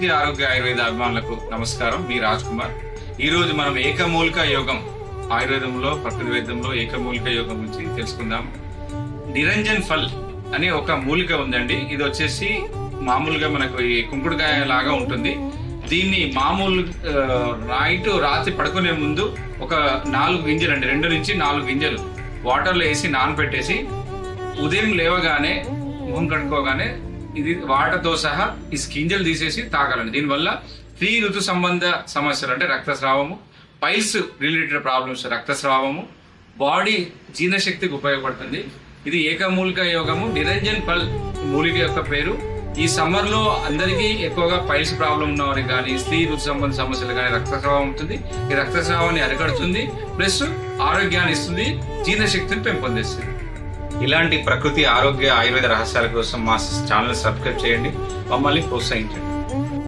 ప్రకృతి ఆరోగ్య ఆయుర్వేద అభిమానులకు నమస్కారం. మీ రాజ్ కుమార్. ఈ రోజు మనం ఏకమూలిక యోగం, ఆయుర్వేదంలో ప్రకృతి వైద్యంలో ఏకమూలిక యోగం గురించి తెలుసుకుందాం. నిరంజన్ ఫల్ అనే ఒక మూలిక ఉందండి. ఇది వచ్చేసి మామూలుగా మనకు ఈ కుంకుడుకాయ లాగా ఉంటుంది. దీన్ని మామూలు రాత్రి పడుకునే ముందు ఒక 4 గింజలు అండి, 2 నుంచి 4 గింజలు వాటర్లో వేసి నానబెట్టేసి ఉదయం లేవగానే ముఖం కడుక్కోగానే ఇది వాటర్తో సహా ఈ గింజలు తీసేసి తాగాలండి. దీనివల్ల స్త్రీ ఋతు సంబంధ సమస్యలు అంటే రక్తస్రావము, పైల్స్ రిలేటెడ్ ప్రాబ్లమ్స్, రక్తస్రావము, బాడీ జీర్ణశక్తికి ఉపయోగపడుతుంది. ఇది ఏకమూలిక యోగము. నిరంజన్ ఫల్ మూలిక యొక్క పేరు. ఈ సమ్మర్ లో అందరికీ ఎక్కువగా పైల్స్ ప్రాబ్లం ఉన్న వారికి కానీ, స్త్రీ ఋతు సంబంధ సమస్యలు కానీ రక్తస్రావం ఉంటుంది. ఈ రక్తస్రావాన్ని అరికడుతుంది, ప్లస్ ఆరోగ్యాన్ని ఇస్తుంది, జీర్ణశక్తిని పెంపొందిస్తుంది. ఇలాంటి ప్రకృతి ఆరోగ్య ఆయుర్వేద రహస్యాల కోసం మా ఛానల్ సబ్స్క్రైబ్ చేయండి, మమ్మల్ని ప్రోత్సహించండి.